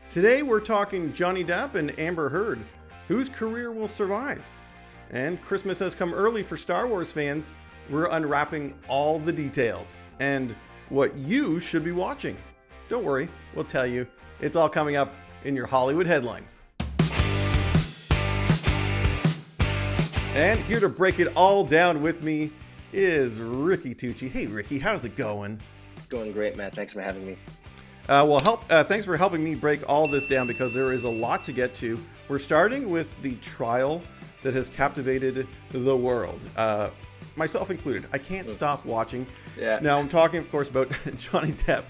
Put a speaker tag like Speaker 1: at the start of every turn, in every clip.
Speaker 1: Today we're talking Johnny Depp and Amber Heard, whose career will survive. And Christmas has come early for Star Wars fans. We're unwrapping all the details and what you should be watching. Don't worry, we'll tell you. It's all coming up in your Hollywood headlines. And here to break it all down with me is Ricky Tucci. Hey Ricky, how's it going?
Speaker 2: It's going great, Matt. Thanks for having me.
Speaker 1: Thanks for helping me break all this down because there is a lot to get to. We're starting with the trial that has captivated the world, myself included. I can't stop watching.
Speaker 2: Yeah.
Speaker 1: Now I'm talking, of course, about Johnny Depp,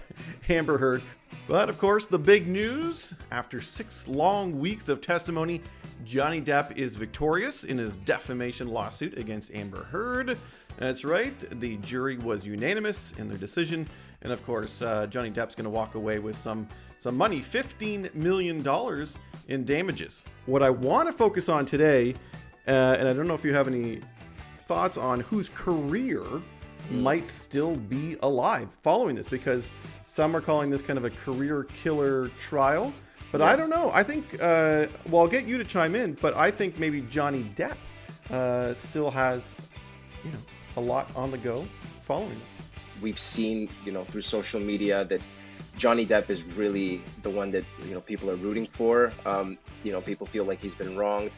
Speaker 1: Amber Heard. But of course, the big news, after 6 long weeks of testimony, Johnny Depp is victorious in his defamation lawsuit against Amber Heard. That's right, the jury was unanimous in their decision. And of course, Johnny Depp's going to walk away with some money, $15 million in damages. What I want to focus on today, and I don't know if you have any thoughts on whose career might still be alive following this, because some are calling this kind of a career killer trial. But I don't know. I think, I'll get you to chime in, but I think maybe Johnny Depp still has, a lot on the go following this.
Speaker 2: We've seen, through social media that Johnny Depp is really the one that, people are rooting for. People feel like he's been wronged.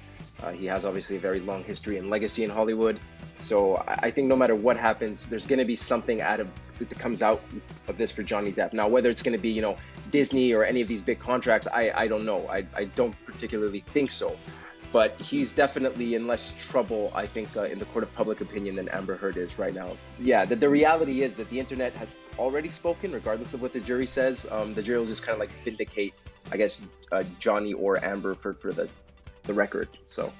Speaker 2: He has obviously a very long history and legacy in Hollywood. So I think no matter what happens, there's going to be something that comes out of this for Johnny Depp. Now, whether it's going to be, Disney or any of these big contracts, I don't know. I don't particularly think so. But he's definitely in less trouble, I think, in the court of public opinion than Amber Heard is right now. Yeah, the reality is that the internet has already spoken, regardless of what the jury says. The jury will just kind of like vindicate, I guess, Johnny or Amber for the record. So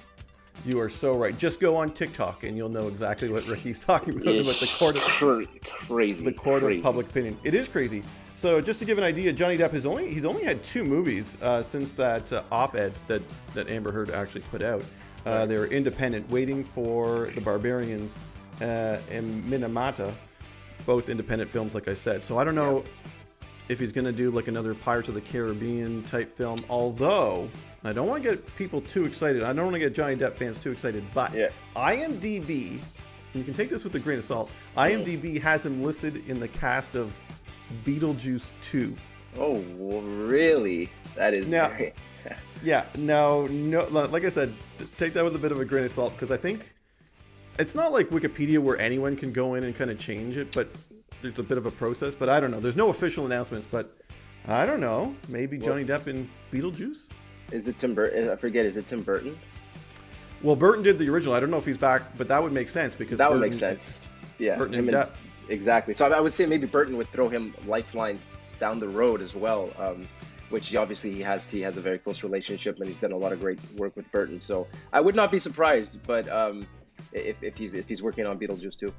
Speaker 1: you are so right. Just go on TikTok and you'll know exactly what Ricky's talking about the court of
Speaker 2: crazy.
Speaker 1: The court of public opinion. It is crazy. So just to give an idea, Johnny Depp has only had 2 movies since that op-ed that Amber Heard actually put out. They're independent, Waiting for the Barbarians and Minamata, both independent films, like I said. So I don't know if he's going to do like another Pirates of the Caribbean type film, although I don't want to get people too excited. I don't want to get Johnny Depp fans too excited, but IMDb, and you can take this with a grain of salt, IMDb has him listed in the cast of Beetlejuice 2.
Speaker 2: Oh, really? That is very...
Speaker 1: No, like I said, take that with a bit of a grain of salt, because I think it's not like Wikipedia where anyone can go in and kind of change it, but there's a bit of a process. But I don't know. There's no official announcements, but I don't know. Maybe Johnny Depp in Beetlejuice?
Speaker 2: Is it Tim Burton? I forget. Is it Tim Burton?
Speaker 1: Well, Burton did the original. I don't know if he's back, but that would make sense because
Speaker 2: that would make sense. Yeah,
Speaker 1: Burton and Depp.
Speaker 2: Exactly. So I would say maybe Burton would throw him lifelines down the road as well, which obviously he has a very close relationship and he's done a lot of great work with Burton. So I would not be surprised, but if he's working on Beetlejuice too.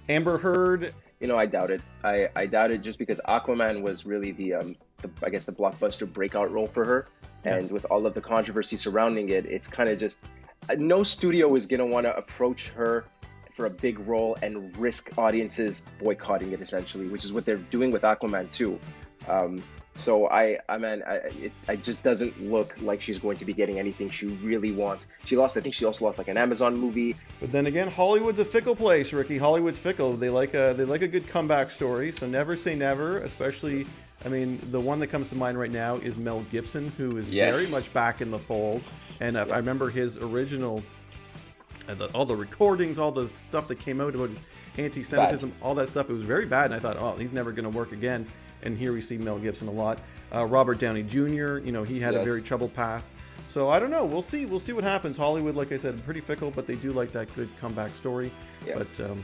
Speaker 1: Amber Heard.
Speaker 2: I doubt it. I doubt it just because Aquaman was really the I guess the blockbuster breakout role for her. Yeah. And with all of the controversy surrounding it, it's kind of just no studio is going to want to approach her for a big role and risk audiences boycotting it, essentially, which is what they're doing with Aquaman too. So it just doesn't look like she's going to be getting anything she really wants. I think she also lost like an Amazon movie.
Speaker 1: But then again, Hollywood's a fickle place, Ricky. Hollywood's fickle. They like a good comeback story. So never say never, especially, the one that comes to mind right now is Mel Gibson, who is very much back in the fold. And I remember his original, all the recordings, all the stuff that came out about anti-Semitism, all that stuff. It was very bad. And I thought, he's never going to work again. And here we see Mel Gibson a lot. Robert Downey Jr., he had a very troubled path. So I don't know. We'll see. We'll see what happens. Hollywood, like I said, pretty fickle, but they do like that good comeback story. Yeah. But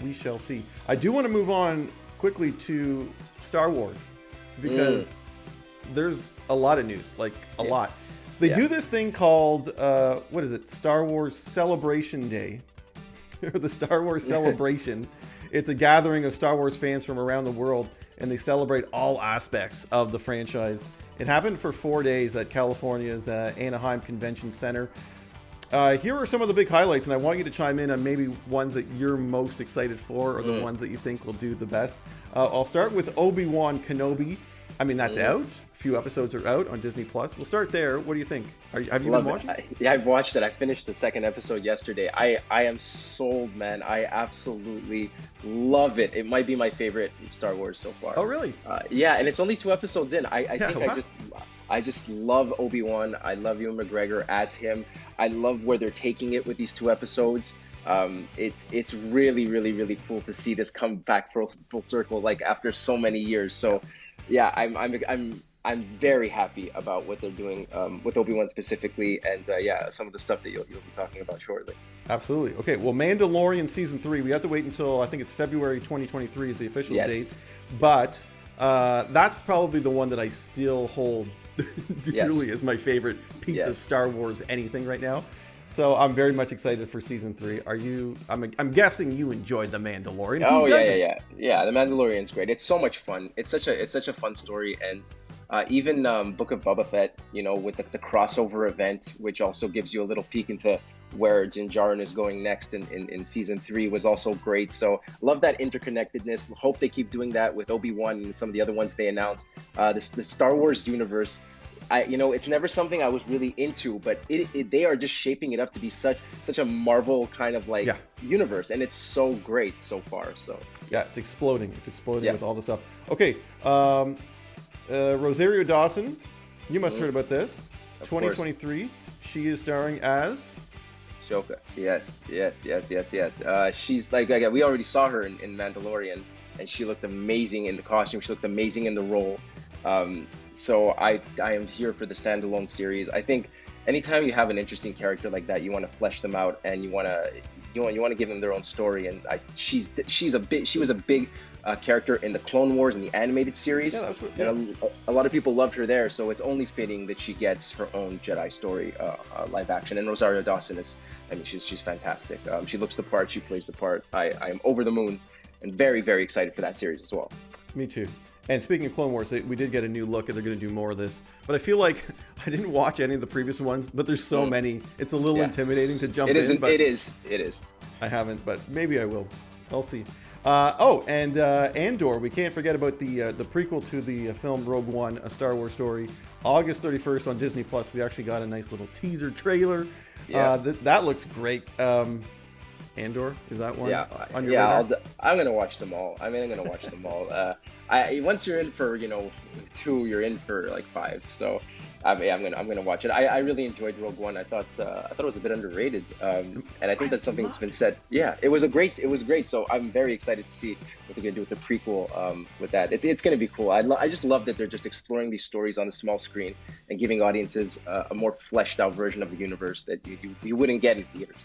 Speaker 1: we shall see. I do want to move on quickly to Star Wars because there's a lot of news, like a lot. They do this thing called, Star Wars Celebration Day, or the Star Wars Celebration. It's a gathering of Star Wars fans from around the world, and they celebrate all aspects of the franchise. It happened for 4 days at California's Anaheim Convention Center. Here are some of the big highlights, and I want you to chime in on maybe ones that you're most excited for or the ones that you think will do the best. I'll start with Obi-Wan Kenobi. I mean, that's out. A few episodes are out on Disney Plus. We'll start there. What do you think? Have you been watching?
Speaker 2: Yeah, I've watched it. I finished the second episode yesterday. I am sold, man. I absolutely love it. It might be my favorite Star Wars so far.
Speaker 1: Oh, really?
Speaker 2: Yeah, and it's only 2 episodes in. I think
Speaker 1: wow.
Speaker 2: I just love Obi-Wan. I love Ewan McGregor as him. I love where they're taking it with these 2 episodes. It's really, really, really cool to see this come back full circle, like after so many years. So yeah, I'm very happy about what they're doing with Obi-Wan specifically, and yeah, some of the stuff that you'll be talking about shortly.
Speaker 1: Absolutely. Okay, well, Mandalorian season 3, we have to wait until, I think it's February 2023 is the official date, but that's probably the one that I still hold dearly as my favorite piece of Star Wars anything right now. So I'm very much excited for season 3. Are you? I'm guessing you enjoyed The Mandalorian.
Speaker 2: Oh yeah. The Mandalorian's great. It's so much fun. It's such a fun story, and even Book of Boba Fett, with the crossover event, which also gives you a little peek into where Din Djarin is going next in season 3, was also great. So love that interconnectedness. Hope they keep doing that with Obi-Wan and some of the other ones they announced. The Star Wars universe. It's never something I was really into, but they are just shaping it up to be such a Marvel kind of universe, and it's so great so far. So
Speaker 1: yeah, it's exploding. With all the stuff. Okay, Rosario Dawson, you must have heard about this. 2023, she is starring as
Speaker 2: Shoka. Yes. She's we already saw her in Mandalorian, and she looked amazing in the costume. She looked amazing in the role. So I am here for the standalone series. I think anytime you have an interesting character like that, you want to flesh them out, and you want to give them their own story. And she was a big character in the Clone Wars and the animated series. And a lot of people loved her there. So it's only fitting that she gets her own Jedi story live action. And Rosario Dawson she's fantastic. She looks the part. She plays the part. I am over the moon and very, very excited for that series as well.
Speaker 1: Me too. And speaking of Clone Wars, we did get a new look, and they're going to do more of this. But I feel like I didn't watch any of the previous ones, but there's so many. It's a little intimidating to jump in. But
Speaker 2: it is.
Speaker 1: I haven't, but maybe I will. I'll see. And Andor. We can't forget about the prequel to the film Rogue One, A Star Wars Story. August 31st on Disney Plus. We actually got a nice little teaser trailer. Yeah. That looks great. Andor, is that one?
Speaker 2: Yeah,
Speaker 1: on your radar?
Speaker 2: I'm gonna watch them all. I'm gonna watch them all. Once you're in for 2, you're in for 5. So I'm gonna watch it. I really enjoyed Rogue One. I thought it was a bit underrated, and I think that's something that's been said. Yeah, it was great. So I'm very excited to see what they're gonna do with the prequel with that. It's gonna be cool. I just love that they're just exploring these stories on the small screen and giving audiences a more fleshed out version of the universe that you wouldn't get in theaters.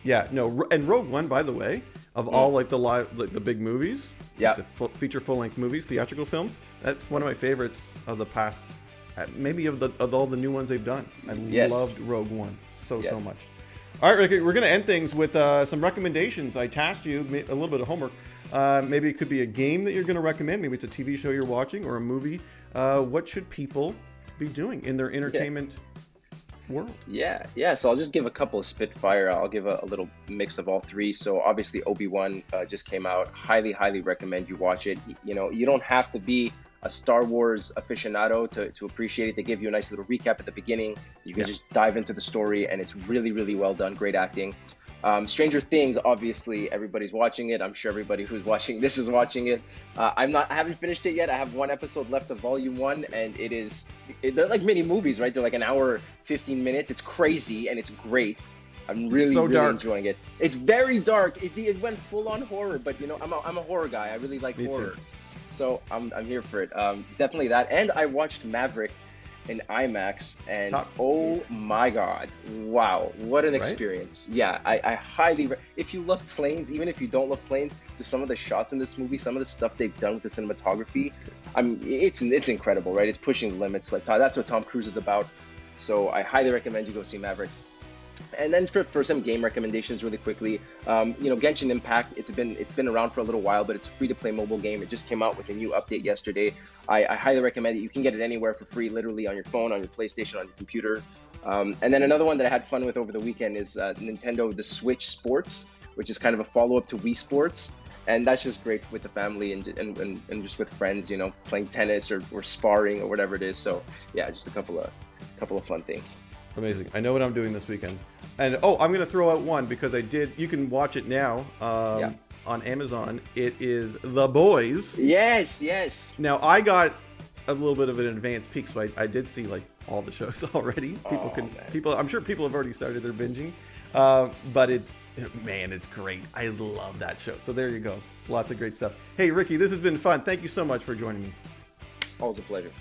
Speaker 1: Yeah, no, and Rogue One, by the way, of all the big movies, the feature full-length movies, theatrical films, that's one of my favorites of the past, maybe of all the new ones they've done. I loved Rogue One so much. All right, Ricky, we're going to end things with some recommendations. I tasked you a little bit of homework. Maybe it could be a game that you're going to recommend. Maybe it's a TV show you're watching or a movie. What should people be doing in their entertainment world?
Speaker 2: Yeah. So I'll just give a couple of spitfire. I'll give a little mix of all 3. So obviously Obi-Wan just came out. Highly recommend you watch it. You don't have to be a Star Wars aficionado to appreciate it. They give you a nice little recap at the beginning. You can just dive into the story, and it's really, really well done. Great acting. Stranger Things, obviously everybody's watching it. I'm sure everybody who's watching this is watching it. I haven't finished it yet. I have 1 episode left of volume 1, and they're like mini movies, right? They're like an hour, 15 minutes. It's crazy and it's great. I'm really enjoying it. It's very dark. It went full on horror, but I'm a horror guy. I really like horror.
Speaker 1: Too.
Speaker 2: So I'm here for it. Definitely that. And I watched Maverick in IMAX, and oh my God, wow, what an experience. Yeah, I highly if you love planes, even if you don't love planes, just some of the shots in this movie, some of the stuff they've done with the cinematography, it's incredible, right? It's pushing the limits. That's what Tom Cruise is about. So I highly recommend you go see Maverick. And then for some game recommendations really quickly, Genshin Impact, it's been around for a little while, but it's a free-to-play mobile game. It just came out with a new update yesterday. I highly recommend it. You can get it anywhere for free, literally on your phone, on your PlayStation, on your computer. And then another one that I had fun with over the weekend is Nintendo The Switch Sports. which is kind of a follow-up to Wii Sports. And that's just great with the family and just with friends, you know, playing tennis or sparring or whatever it is. So yeah, just a couple of fun things.
Speaker 1: Amazing. I know what I'm doing this weekend. And I'm going to throw out one because you can watch it now on Amazon. It is The Boys.
Speaker 2: Yes.
Speaker 1: Now, I got a little bit of an advanced peek, so I did see like all the shows already. I'm sure people have already started their binging. But it's great. I love that show. So there you go. Lots of great stuff. Hey, Ricky, this has been fun. Thank you so much for joining me.
Speaker 2: Always a pleasure.